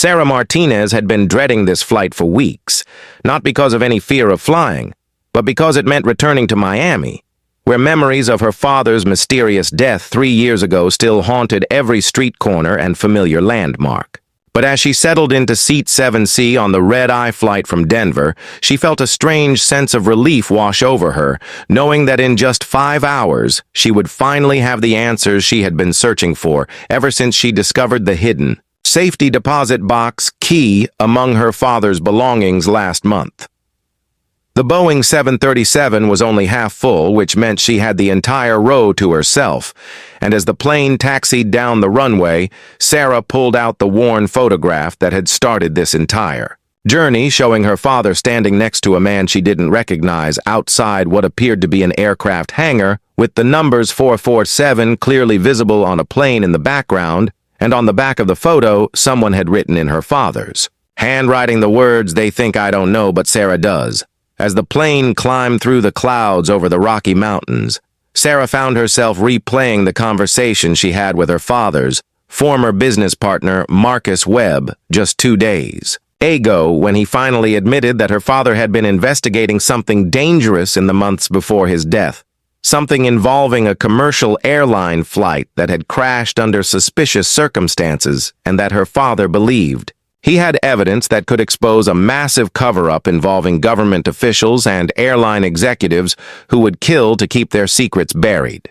Sarah Martinez had been dreading this flight for weeks, not because of any fear of flying, but because it meant returning to Miami, where memories of her father's mysterious death 3 years ago still haunted every street corner and familiar landmark. But as she settled into seat 7C on the red-eye flight from Denver, she felt a strange sense of relief wash over her, knowing that in just 5 hours, she would finally have the answers she had been searching for ever since she discovered the hidden safety deposit box key among her father's belongings last month. The Boeing 737 was only half full, which meant she had the entire row to herself, and as the plane taxied down the runway, Sarah pulled out the worn photograph that had started this entire journey, showing her father standing next to a man she didn't recognize outside what appeared to be an aircraft hangar, with the numbers 447 clearly visible on a plane in the background, and on the back of the photo, someone had written in her father's handwriting the words, "They think I don't know, but Sarah does." As the plane climbed through the clouds over the Rocky Mountains, Sarah found herself replaying the conversation she had with her father's former business partner, Marcus Webb, just 2 days ago, when he finally admitted that her father had been investigating something dangerous in the months before his death, something involving a commercial airline flight that had crashed under suspicious circumstances and that her father believed. He had evidence that could expose a massive cover-up involving government officials and airline executives who would kill to keep their secrets buried.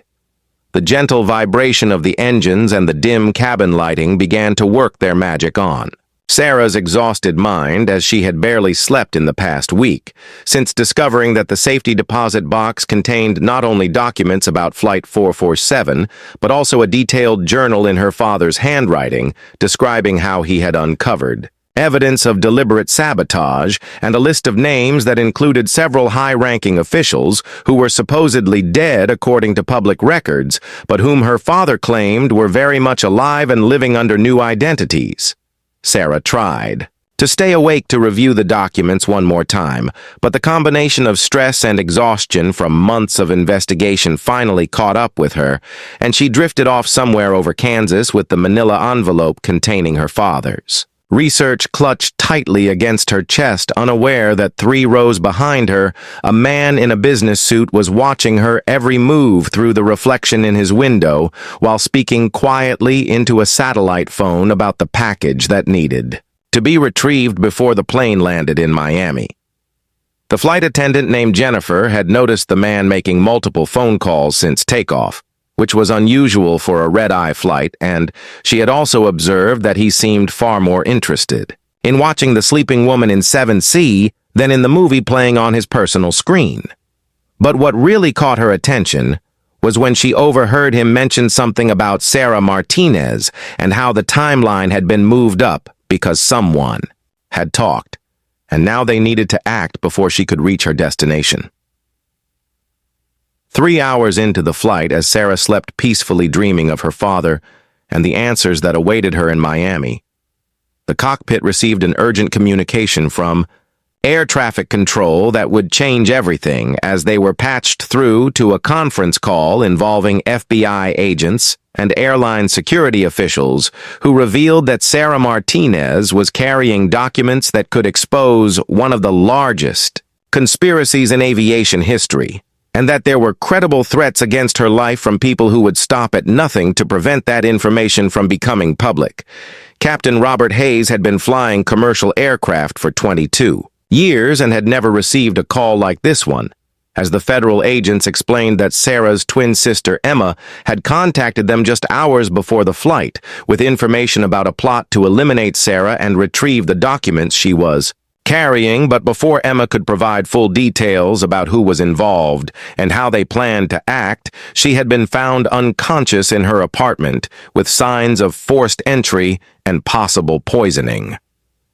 The gentle vibration of the engines and the dim cabin lighting began to work their magic on Sarah's exhausted mind, as she had barely slept in the past week, since discovering that the safety deposit box contained not only documents about Flight 447, but also a detailed journal in her father's handwriting describing how he had uncovered evidence of deliberate sabotage and a list of names that included several high-ranking officials who were supposedly dead according to public records, but whom her father claimed were very much alive and living under new identities. Sarah tried to stay awake to review the documents one more time, but the combination of stress and exhaustion from months of investigation finally caught up with her, and she drifted off somewhere over Kansas with the manila envelope containing her father's research clutched tightly against her chest, unaware that 3 rows behind her, a man in a business suit was watching her every move through the reflection in his window while speaking quietly into a satellite phone about the package that needed to be retrieved before the plane landed in Miami. The flight attendant named Jennifer had noticed the man making multiple phone calls since takeoff, which was unusual for a red-eye flight, and she had also observed that he seemed far more interested in watching the sleeping woman in 7C than in the movie playing on his personal screen. But what really caught her attention was when she overheard him mention something about Sarah Martinez and how the timeline had been moved up because someone had talked, and now they needed to act before she could reach her destination. 3 hours into the flight, as Sarah slept peacefully dreaming of her father and the answers that awaited her in Miami, the cockpit received an urgent communication from air traffic control that would change everything, as they were patched through to a conference call involving FBI agents and airline security officials who revealed that Sarah Martinez was carrying documents that could expose one of the largest conspiracies in aviation history, and that there were credible threats against her life from people who would stop at nothing to prevent that information from becoming public. Captain Robert Hayes had been flying commercial aircraft for 22 years and had never received a call like this one, as the federal agents explained that Sarah's twin sister Emma had contacted them just hours before the flight with information about a plot to eliminate Sarah and retrieve the documents she was carrying. But before Emma could provide full details about who was involved and how they planned to act, she had been found unconscious in her apartment with signs of forced entry and possible poisoning.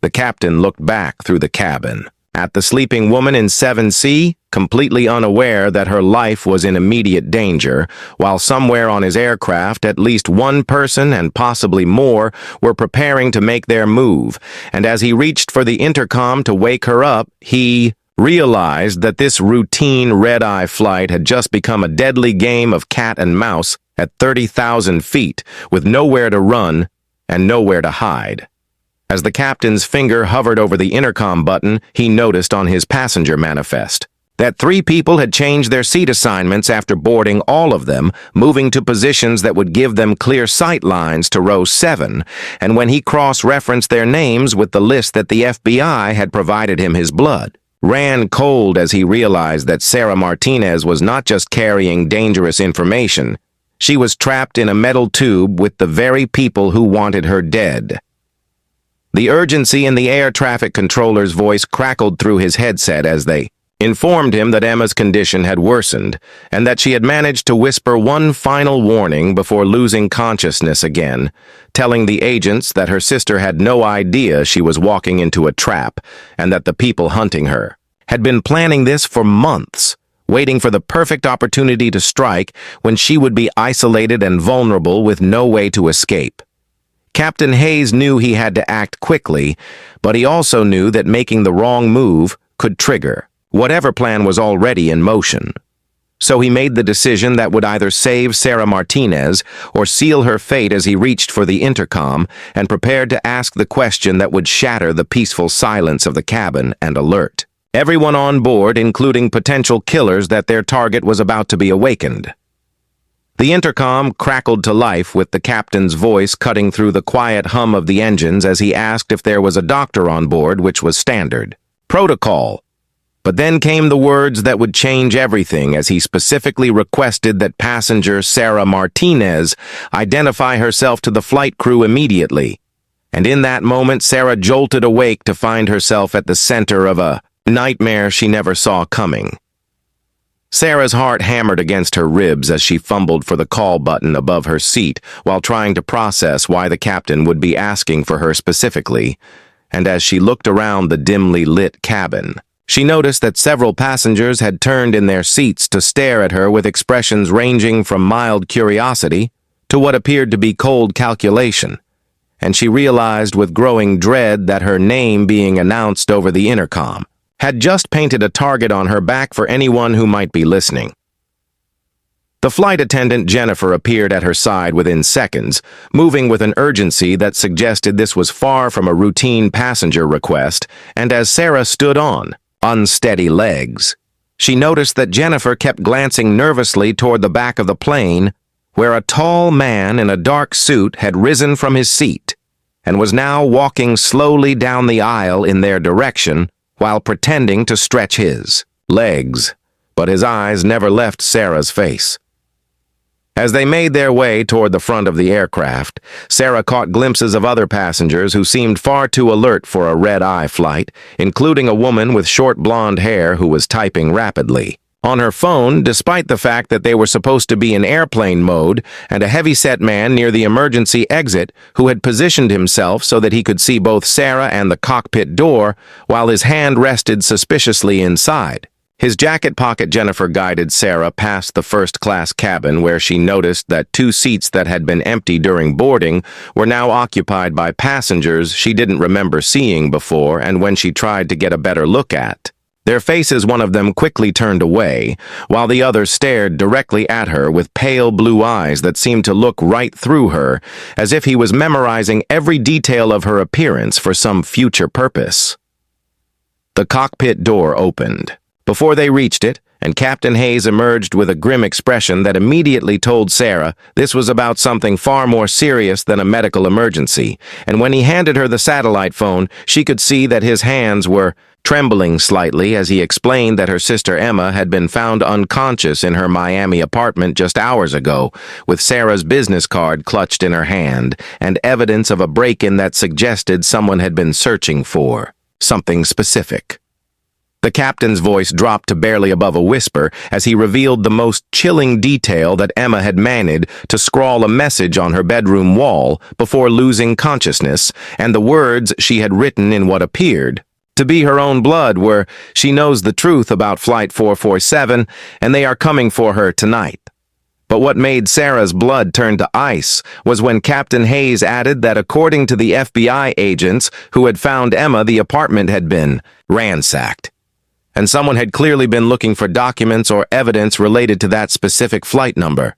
The captain looked back through the cabin at the sleeping woman in 7C, completely unaware that her life was in immediate danger, while somewhere on his aircraft at least one person and possibly more were preparing to make their move, and as he reached for the intercom to wake her up, he realized that this routine red-eye flight had just become a deadly game of cat and mouse at 30,000 feet, with nowhere to run and nowhere to hide. As the captain's finger hovered over the intercom button, he noticed on his passenger manifest that 3 people had changed their seat assignments after boarding, all of them moving to positions that would give them clear sight lines to row 7, and when he cross-referenced their names with the list that the FBI had provided him, his blood ran cold as he realized that Sarah Martinez was not just carrying dangerous information. She was trapped in a metal tube with the very people who wanted her dead. The urgency in the air traffic controller's voice crackled through his headset as they informed him that Emma's condition had worsened and that she had managed to whisper one final warning before losing consciousness again, telling the agents that her sister had no idea she was walking into a trap and that the people hunting her had been planning this for months, waiting for the perfect opportunity to strike when she would be isolated and vulnerable with no way to escape. Captain Hayes knew he had to act quickly, but he also knew that making the wrong move could trigger whatever plan was already in motion. So he made the decision that would either save Sarah Martinez or seal her fate as he reached for the intercom and prepared to ask the question that would shatter the peaceful silence of the cabin and alert everyone on board, including potential killers, that their target was about to be awakened. The intercom crackled to life with the captain's voice cutting through the quiet hum of the engines as he asked if there was a doctor on board, which was standard protocol. But then came the words that would change everything as he specifically requested that passenger Sarah Martinez identify herself to the flight crew immediately. And in that moment, Sarah jolted awake to find herself at the center of a nightmare she never saw coming. Sarah's heart hammered against her ribs as she fumbled for the call button above her seat while trying to process why the captain would be asking for her specifically, and as she looked around the dimly lit cabin, she noticed that several passengers had turned in their seats to stare at her with expressions ranging from mild curiosity to what appeared to be cold calculation, and she realized with growing dread that her name being announced over the intercom had just painted a target on her back for anyone who might be listening. The flight attendant Jennifer appeared at her side within seconds, moving with an urgency that suggested this was far from a routine passenger request, and as Sarah stood on unsteady legs, she noticed that Jennifer kept glancing nervously toward the back of the plane, where a tall man in a dark suit had risen from his seat and was now walking slowly down the aisle in their direction while pretending to stretch his legs, but his eyes never left Sarah's face. As they made their way toward the front of the aircraft, Sarah caught glimpses of other passengers who seemed far too alert for a red-eye flight, including a woman with short blonde hair who was typing rapidly on her phone, despite the fact that they were supposed to be in airplane mode, and a heavy-set man near the emergency exit who had positioned himself so that he could see both Sarah and the cockpit door while his hand rested suspiciously inside. His jacket pocket. Jennifer guided Sarah past the first-class cabin where she noticed that 2 seats that had been empty during boarding were now occupied by passengers she didn't remember seeing before, and when she tried to get a better look at their faces, one of them quickly turned away, while the other stared directly at her with pale blue eyes that seemed to look right through her, as if he was memorizing every detail of her appearance for some future purpose. The cockpit door opened before they reached it, and Captain Hayes emerged with a grim expression that immediately told Sarah this was about something far more serious than a medical emergency, and when he handed her the satellite phone, she could see that his hands were trembling slightly as he explained that her sister Emma had been found unconscious in her Miami apartment just hours ago, with Sarah's business card clutched in her hand, and evidence of a break-in that suggested someone had been searching for something specific. The captain's voice dropped to barely above a whisper as he revealed the most chilling detail that Emma had managed to scrawl a message on her bedroom wall before losing consciousness, and the words she had written in what appeared to be her own blood were, "She knows the truth about Flight 447, and they are coming for her tonight." But what made Sarah's blood turn to ice was when Captain Hayes added that according to the FBI agents who had found Emma, the apartment had been ransacked, and someone had clearly been looking for documents or evidence related to that specific flight number.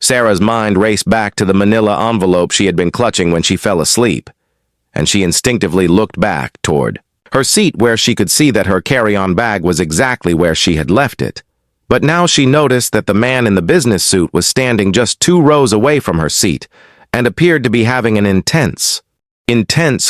Sarah's mind raced back to the manila envelope she had been clutching when she fell asleep. and she instinctively looked back toward her seat where she could see that her carry-on bag was exactly where she had left it. But now she noticed that the man in the business suit was standing just 2 rows away from her seat and appeared to be having an intense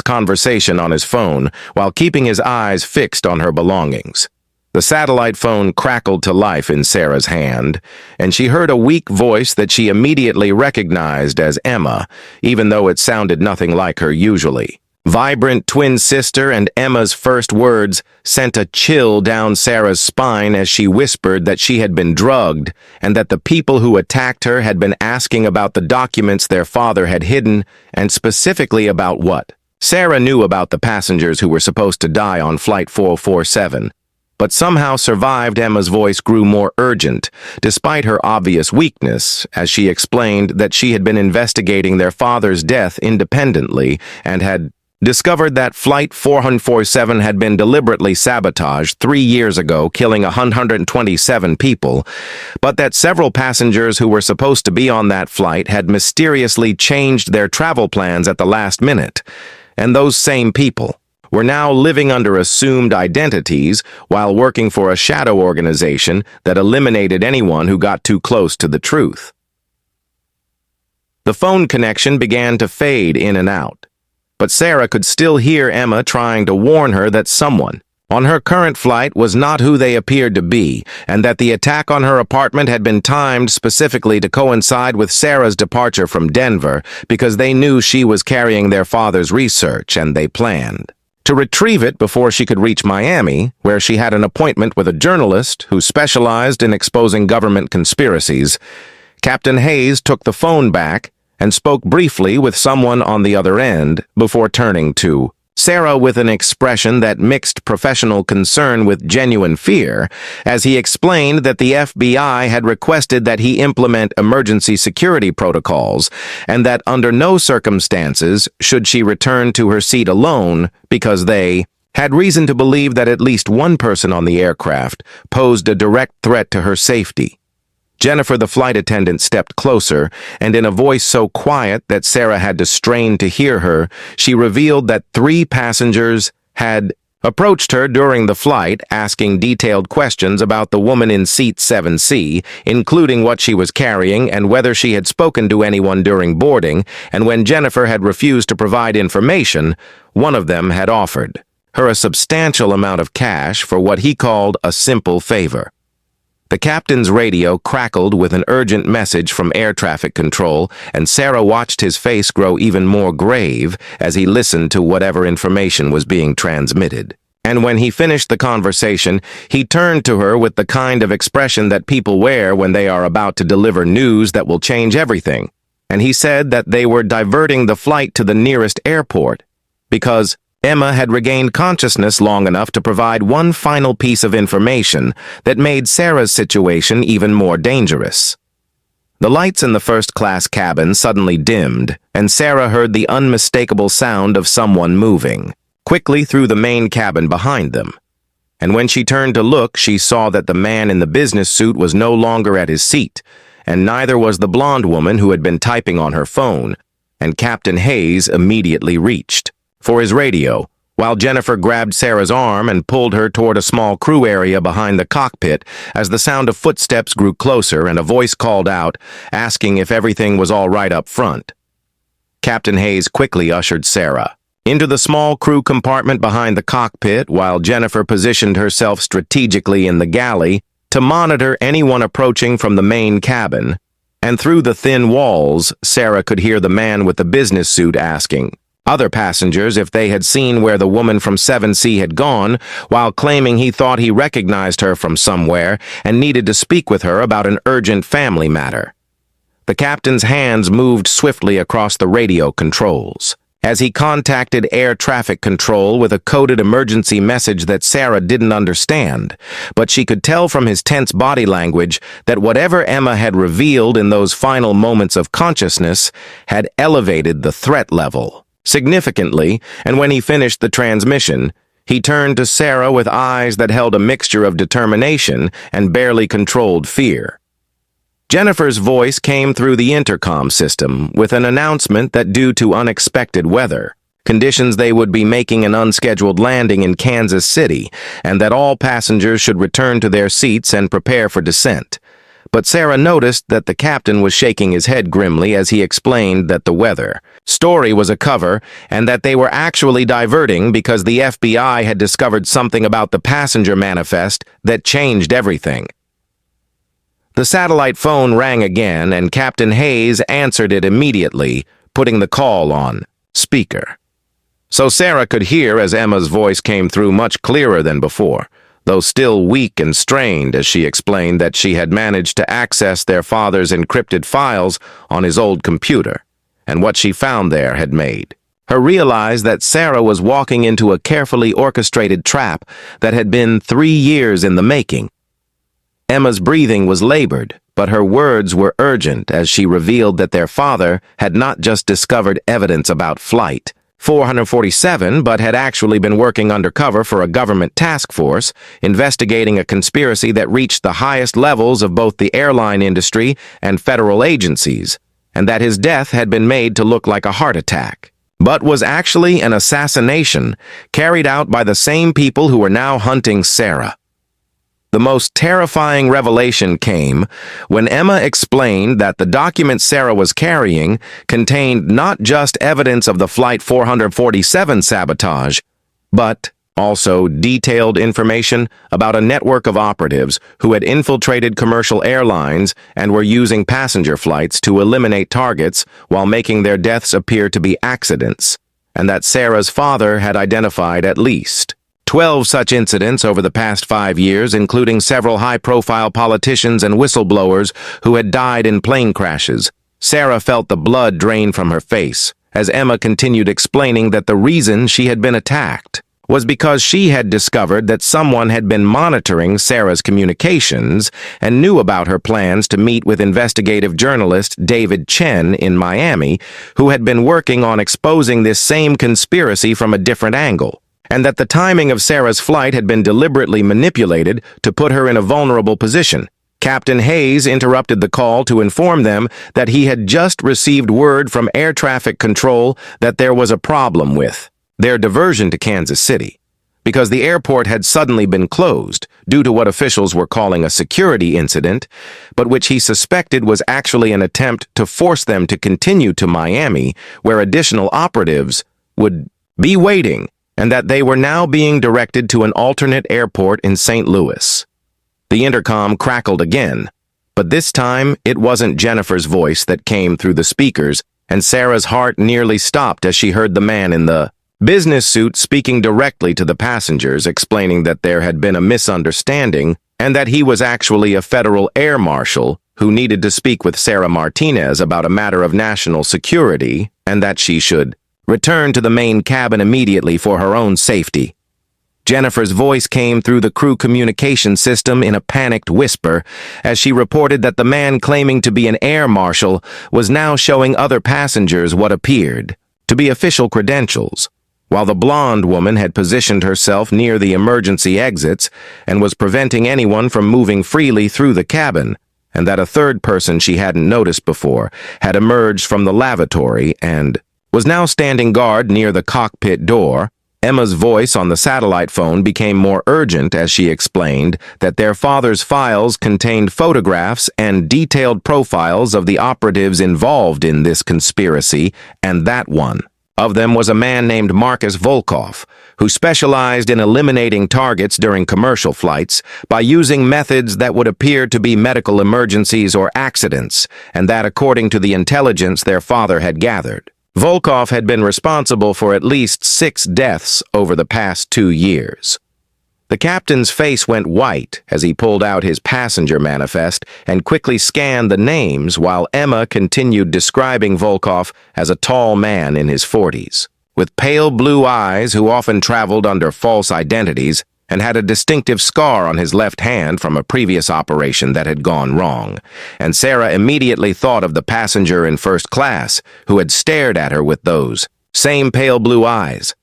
conversation on his phone while keeping his eyes fixed on her belongings. The satellite phone crackled to life in Sarah's hand, and she heard a weak voice that she immediately recognized as Emma, even though it sounded nothing like her usually. Vibrant twin sister, and Emma's first words sent a chill down Sarah's spine as she whispered that she had been drugged and that the people who attacked her had been asking about the documents their father had hidden, and specifically about what. Sarah knew about the passengers who were supposed to die on Flight 447, but somehow survived. Emma's voice grew more urgent, despite her obvious weakness, as she explained that she had been investigating their father's death independently and had discovered that Flight 447 had been deliberately sabotaged 3 years ago, killing 127 people, but that several passengers who were supposed to be on that flight had mysteriously changed their travel plans at the last minute, and those same people were now living under assumed identities while working for a shadow organization that eliminated anyone who got too close to the truth. The phone connection began to fade in and out, but Sarah could still hear Emma trying to warn her that someone on her current flight was not who they appeared to be, and that the attack on her apartment had been timed specifically to coincide with Sarah's departure from Denver because they knew she was carrying their father's research, and they planned to retrieve it before she could reach Miami, where she had an appointment with a journalist who specialized in exposing government conspiracies. Captain Hayes took the phone back and spoke briefly with someone on the other end before turning to Sarah with an expression that mixed professional concern with genuine fear, as he explained that the FBI had requested that he implement emergency security protocols, and that under no circumstances should she return to her seat alone because they had reason to believe that at least one person on the aircraft posed a direct threat to her safety. Jennifer, the flight attendant, stepped closer, and in a voice so quiet that Sarah had to strain to hear her, she revealed that 3 passengers had approached her during the flight, asking detailed questions about the woman in seat 7C, including what she was carrying and whether she had spoken to anyone during boarding, and when Jennifer had refused to provide information, one of them had offered her a substantial amount of cash for what he called a simple favor. The captain's radio crackled with an urgent message from air traffic control, and Sarah watched his face grow even more grave as he listened to whatever information was being transmitted. And when he finished the conversation, he turned to her with the kind of expression that people wear when they are about to deliver news that will change everything. And he said that they were diverting the flight to the nearest airport because Emma had regained consciousness long enough to provide one final piece of information that made Sarah's situation even more dangerous. The lights in the first-class cabin suddenly dimmed, and Sarah heard the unmistakable sound of someone moving quickly through the main cabin behind them. And when she turned to look, she saw that the man in the business suit was no longer at his seat, and neither was the blonde woman who had been typing on her phone, and Captain Hayes immediately reached for his radio, while Jennifer grabbed Sarah's arm and pulled her toward a small crew area behind the cockpit as the sound of footsteps grew closer and a voice called out, asking if everything was all right up front. Captain Hayes quickly ushered Sarah into the small crew compartment behind the cockpit, while Jennifer positioned herself strategically in the galley to monitor anyone approaching from the main cabin, and through the thin walls, Sarah could hear the man with the business suit asking other passengers if they had seen where the woman from 7C had gone, while claiming he thought he recognized her from somewhere and needed to speak with her about an urgent family matter. The captain's hands moved swiftly across the radio controls as he contacted air traffic control with a coded emergency message that Sarah didn't understand, but she could tell from his tense body language that whatever Emma had revealed in those final moments of consciousness had elevated the threat level significantly, and when he finished the transmission, he turned to Sarah with eyes that held a mixture of determination and barely controlled fear. Jennifer's voice came through the intercom system with an announcement that due to unexpected weather, conditions they would be making an unscheduled landing in Kansas City, and that all passengers should return to their seats and prepare for descent. But Sarah noticed that the captain was shaking his head grimly as he explained that the weather story was a cover and that they were actually diverting because the FBI had discovered something about the passenger manifest that changed everything. The satellite phone rang again, and Captain Hayes answered it immediately, putting the call on speaker. So Sarah could hear as Emma's voice came through much clearer than before, though still weak and strained, as she explained that she had managed to access their father's encrypted files on his old computer, and what she found there had made her realize that Sarah was walking into a carefully orchestrated trap that had been 3 years in the making. Emma's breathing was labored, but her words were urgent as she revealed that their father had not just discovered evidence about Flight 447, but had actually been working undercover for a government task force, investigating a conspiracy that reached the highest levels of both the airline industry and federal agencies, and that his death had been made to look like a heart attack, but was actually an assassination carried out by the same people who were now hunting Sarah. The most terrifying revelation came when Emma explained that the document Sarah was carrying contained not just evidence of the Flight 447 sabotage, but also detailed information about a network of operatives who had infiltrated commercial airlines and were using passenger flights to eliminate targets while making their deaths appear to be accidents, and that Sarah's father had identified at least 12 such incidents over the past 5 years, including several high-profile politicians and whistleblowers who had died in plane crashes. Sarah felt the blood drain from her face as Emma continued explaining that the reason she had been attacked was because she had discovered that someone had been monitoring Sarah's communications and knew about her plans to meet with investigative journalist David Chen in Miami, who had been working on exposing this same conspiracy from a different angle, and that the timing of Sarah's flight had been deliberately manipulated to put her in a vulnerable position. Captain Hayes interrupted the call to inform them that he had just received word from air traffic control that there was a problem with their diversion to Kansas City, because the airport had suddenly been closed due to what officials were calling a security incident, but which he suspected was actually an attempt to force them to continue to Miami, where additional operatives would be waiting, and that they were now being directed to an alternate airport in St. Louis. The intercom crackled again, but this time it wasn't Jennifer's voice that came through the speakers, and Sarah's heart nearly stopped as she heard the man in the business suit speaking directly to the passengers, explaining that there had been a misunderstanding and that he was actually a federal air marshal who needed to speak with Sarah Martinez about a matter of national security, and that she should return to the main cabin immediately for her own safety. Jennifer's voice came through the crew communication system in a panicked whisper as she reported that the man claiming to be an air marshal was now showing other passengers what appeared to be official credentials, while the blonde woman had positioned herself near the emergency exits and was preventing anyone from moving freely through the cabin, and that a third person she hadn't noticed before had emerged from the lavatory and was now standing guard near the cockpit door. Emma's voice on the satellite phone became more urgent as she explained that their father's files contained photographs and detailed profiles of the operatives involved in this conspiracy, and that one of them was a man named Marcus Volkov, who specialized in eliminating targets during commercial flights by using methods that would appear to be medical emergencies or accidents, and that according to the intelligence their father had gathered, Volkov had been responsible for at least 6 deaths over the past 2 years. The captain's face went white as he pulled out his passenger manifest and quickly scanned the names while Emma continued describing Volkov as a tall man in his 40s, with pale blue eyes who often traveled under false identities and had a distinctive scar on his left hand from a previous operation that had gone wrong, and Sarah immediately thought of the passenger in first class who had stared at her with those same pale blue eyes.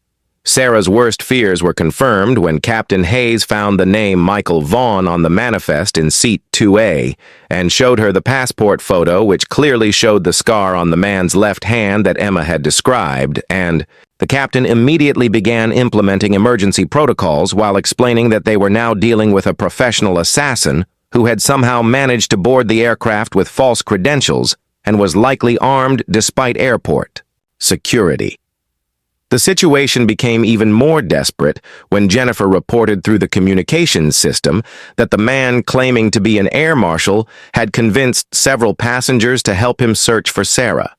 Sarah's worst fears were confirmed when Captain Hayes found the name Michael Vaughn on the manifest in seat 2A and showed her the passport photo, which clearly showed the scar on the man's left hand that Emma had described, and the captain immediately began implementing emergency protocols while explaining that they were now dealing with a professional assassin who had somehow managed to board the aircraft with false credentials and was likely armed despite airport security. The situation became even more desperate when Jennifer reported through the communications system that the man claiming to be an air marshal had convinced several passengers to help him search for Sarah,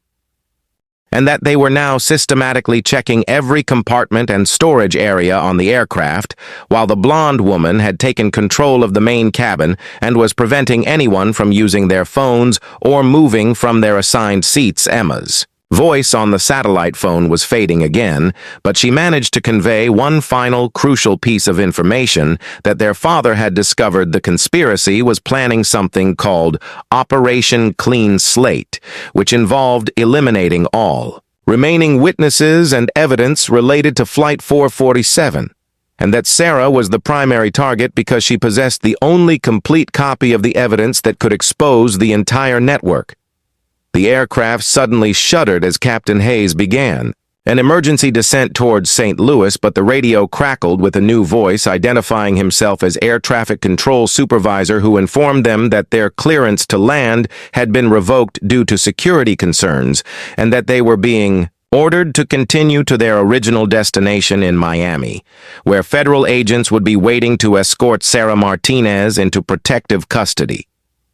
and that they were now systematically checking every compartment and storage area on the aircraft, while the blonde woman had taken control of the main cabin and was preventing anyone from using their phones or moving from their assigned seats. Emma's voice on the satellite phone was fading again, but she managed to convey one final crucial piece of information: that their father had discovered the conspiracy was planning something called Operation Clean Slate, which involved eliminating all remaining witnesses and evidence related to Flight 447, and that Sarah was the primary target because she possessed the only complete copy of the evidence that could expose the entire network. The aircraft suddenly shuddered as Captain Hayes began an emergency descent towards St. Louis, but the radio crackled with a new voice identifying himself as air traffic control supervisor, who informed them that their clearance to land had been revoked due to security concerns and that they were being ordered to continue to their original destination in Miami, where federal agents would be waiting to escort Sarah Martinez into protective custody.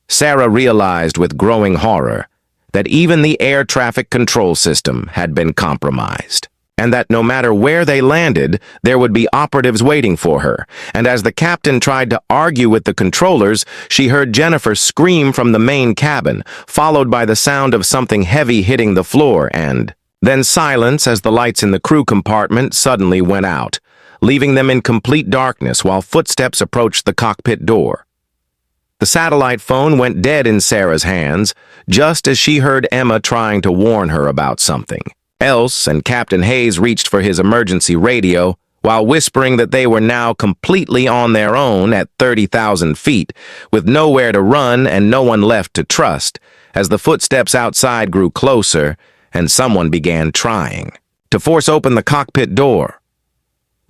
Sarah realized with growing horror that even the air traffic control system had been compromised, and that no matter where they landed, there would be operatives waiting for her. And as the captain tried to argue with the controllers, she heard Jennifer scream from the main cabin, followed by the sound of something heavy hitting the floor, and then silence as the lights in the crew compartment suddenly went out, leaving them in complete darkness while footsteps approached the cockpit door. The satellite phone went dead in Sarah's hands, just as she heard Emma trying to warn her about something else, and Captain Hayes reached for his emergency radio while whispering that they were now completely on their own at 30,000 feet, with nowhere to run and no one left to trust, as the footsteps outside grew closer and someone began trying to force open the cockpit door.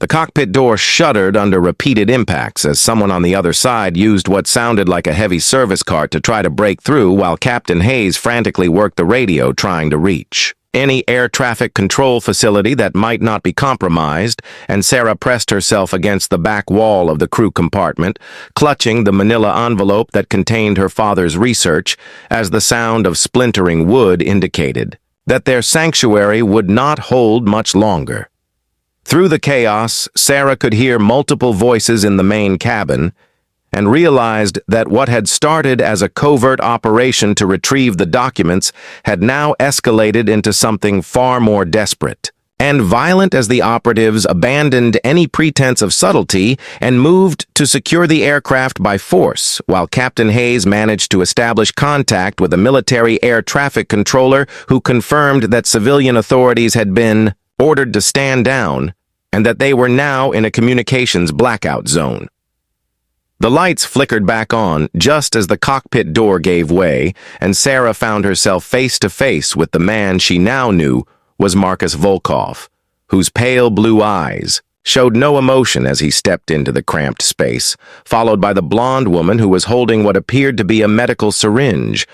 The cockpit door shuddered under repeated impacts as someone on the other side used what sounded like a heavy service cart to try to break through, while Captain Hayes frantically worked the radio trying to reach any air traffic control facility that might not be compromised, and Sarah pressed herself against the back wall of the crew compartment, clutching the manila envelope that contained her father's research, as the sound of splintering wood indicated that their sanctuary would not hold much longer. Through the chaos, Sarah could hear multiple voices in the main cabin and realized that what had started as a covert operation to retrieve the documents had now escalated into something far more desperate and violent, as the operatives abandoned any pretense of subtlety and moved to secure the aircraft by force, while Captain Hayes managed to establish contact with a military air traffic controller who confirmed that civilian authorities had been ordered to stand down and that they were now in a communications blackout zone. The lights flickered back on just as the cockpit door gave way, and Sarah found herself face to face with the man she now knew was Marcus Volkov, whose pale blue eyes showed no emotion as he stepped into the cramped space, followed by the blonde woman who was holding what appeared to be a medical syringe,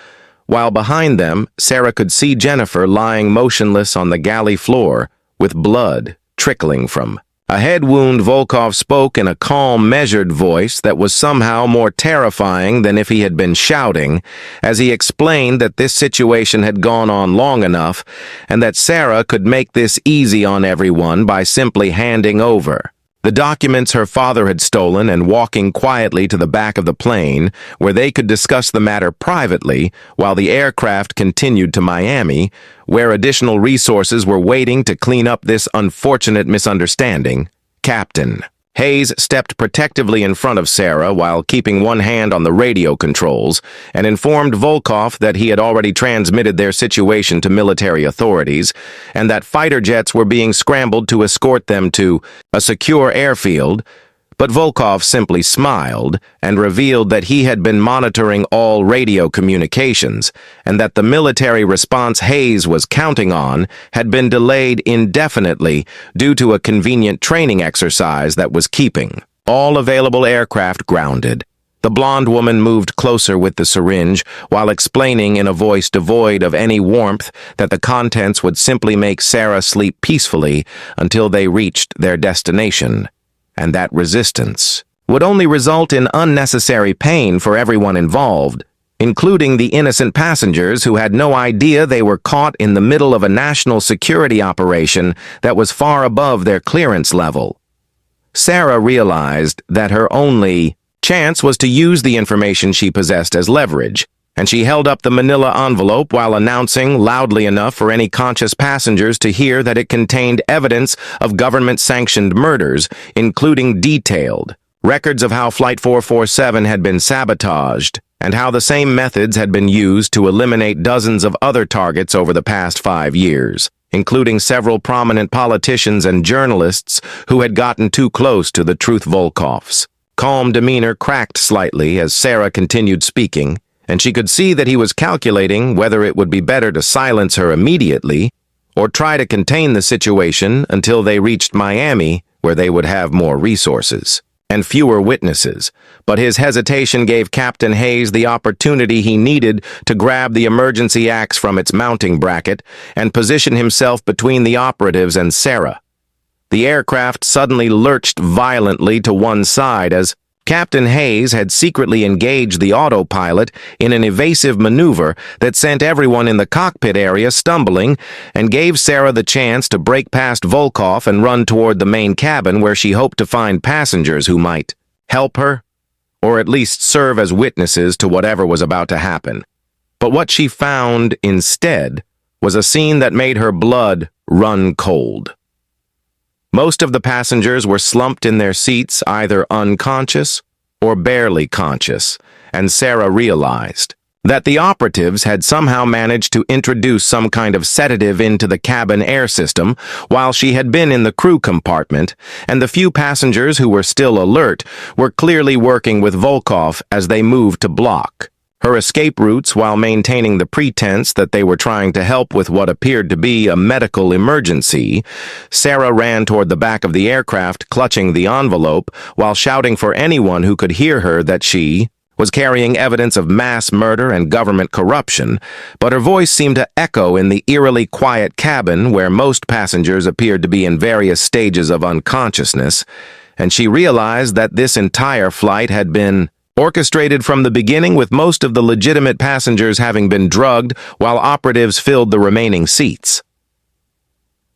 while behind them, Sarah could see Jennifer lying motionless on the galley floor with blood trickling from a head wound. Volkov spoke in a calm, measured voice that was somehow more terrifying than if he had been shouting, as he explained that this situation had gone on long enough and that Sarah could make this easy on everyone by simply handing over the documents her father had stolen and walking quietly to the back of the plane, where they could discuss the matter privately while the aircraft continued to Miami, where additional resources were waiting to clean up this unfortunate misunderstanding. Captain Hayes stepped protectively in front of Sarah while keeping one hand on the radio controls and informed Volkov that he had already transmitted their situation to military authorities and that fighter jets were being scrambled to escort them to a secure airfield. But Volkov simply smiled and revealed that he had been monitoring all radio communications and that the military response Hayes was counting on had been delayed indefinitely due to a convenient training exercise that was keeping all available aircraft grounded. The blonde woman moved closer with the syringe while explaining in a voice devoid of any warmth that the contents would simply make Sarah sleep peacefully until they reached their destination, and that resistance would only result in unnecessary pain for everyone involved, including the innocent passengers who had no idea they were caught in the middle of a national security operation that was far above their clearance level. Sarah realized that her only chance was to use the information she possessed as leverage, and she held up the manila envelope while announcing loudly enough for any conscious passengers to hear that it contained evidence of government-sanctioned murders, including detailed records of how Flight 447 had been sabotaged and how the same methods had been used to eliminate dozens of other targets over the past 5 years, including several prominent politicians and journalists who had gotten too close to the truth. Volkov's calm demeanor cracked slightly as Sarah continued speaking, and she could see that he was calculating whether it would be better to silence her immediately or try to contain the situation until they reached Miami, where they would have more resources and fewer witnesses. But his hesitation gave Captain Hayes the opportunity he needed to grab the emergency axe from its mounting bracket and position himself between the operatives and Sarah. The aircraft suddenly lurched violently to one side as Captain Hayes had secretly engaged the autopilot in an evasive maneuver that sent everyone in the cockpit area stumbling and gave Sarah the chance to break past Volkov and run toward the main cabin where she hoped to find passengers who might help her, or at least serve as witnesses to whatever was about to happen. But what she found instead was a scene that made her blood run cold. Most of the passengers were slumped in their seats, either unconscious or barely conscious, and Sarah realized that the operatives had somehow managed to introduce some kind of sedative into the cabin air system while she had been in the crew compartment, and the few passengers who were still alert were clearly working with Volkov as they moved to block her escape routes while maintaining the pretense that they were trying to help with what appeared to be a medical emergency. Sarah ran toward the back of the aircraft, clutching the envelope, while shouting for anyone who could hear her that she was carrying evidence of mass murder and government corruption, but her voice seemed to echo in the eerily quiet cabin where most passengers appeared to be in various stages of unconsciousness, and she realized that this entire flight had been orchestrated from the beginning, with most of the legitimate passengers having been drugged while operatives filled the remaining seats.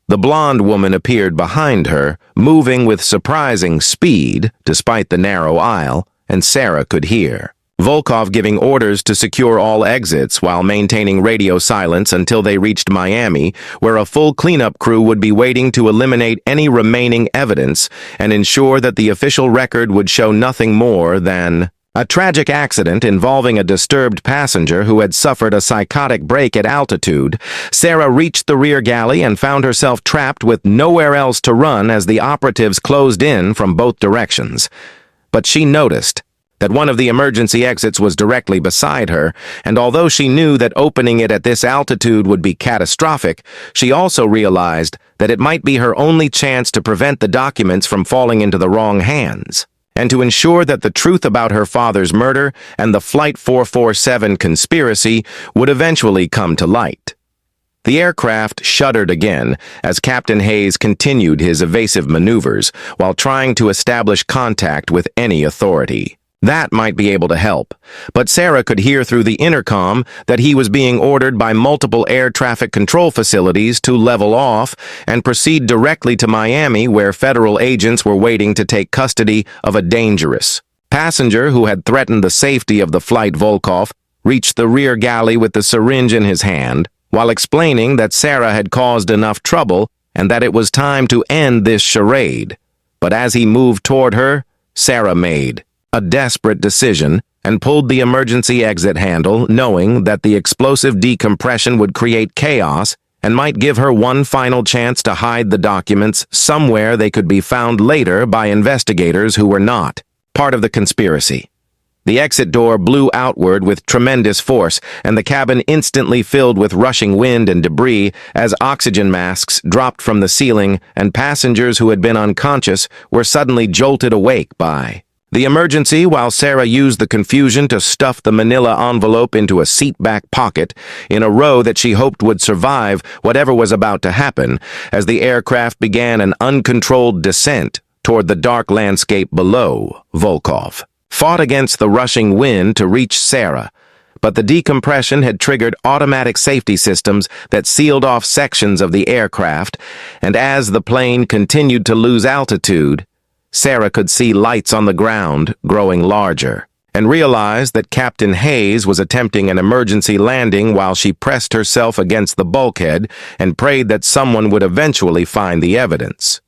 The blonde woman appeared behind her, moving with surprising speed despite the narrow aisle, and Sarah could hear Volkov giving orders to secure all exits while maintaining radio silence until they reached Miami, where a full cleanup crew would be waiting to eliminate any remaining evidence and ensure that the official record would show nothing more than a tragic accident involving a disturbed passenger who had suffered a psychotic break at altitude. Sarah reached the rear galley and found herself trapped with nowhere else to run as the operatives closed in from both directions. But she noticed that one of the emergency exits was directly beside her, and although she knew that opening it at this altitude would be catastrophic, she also realized that it might be her only chance to prevent the documents from falling into the wrong hands, and to ensure that the truth about her father's murder and the Flight 447 conspiracy would eventually come to light. The aircraft shuddered again as Captain Hayes continued his evasive maneuvers while trying to establish contact with any authority. That might be able to help, but Sarah could hear through the intercom that he was being ordered by multiple air traffic control facilities to level off and proceed directly to Miami, where federal agents were waiting to take custody of a dangerous passenger who had threatened the safety of the flight. Volkov reached the rear galley with the syringe in his hand, while explaining that Sarah had caused enough trouble and that it was time to end this charade. But as he moved toward her, Sarah made a desperate decision and pulled the emergency exit handle, knowing that the explosive decompression would create chaos and might give her one final chance to hide the documents somewhere they could be found later by investigators who were not part of the conspiracy. The exit door blew outward with tremendous force, and the cabin instantly filled with rushing wind and debris as oxygen masks dropped from the ceiling and passengers who had been unconscious were suddenly jolted awake by the emergency, while Sarah used the confusion to stuff the manila envelope into a seat-back pocket in a row that she hoped would survive whatever was about to happen as the aircraft began an uncontrolled descent toward the dark landscape below. Volkov fought against the rushing wind to reach Sarah, but the decompression had triggered automatic safety systems that sealed off sections of the aircraft, and as the plane continued to lose altitude, Sarah could see lights on the ground growing larger, and realized that Captain Hayes was attempting an emergency landing while she pressed herself against the bulkhead and prayed that someone would eventually find the evidence.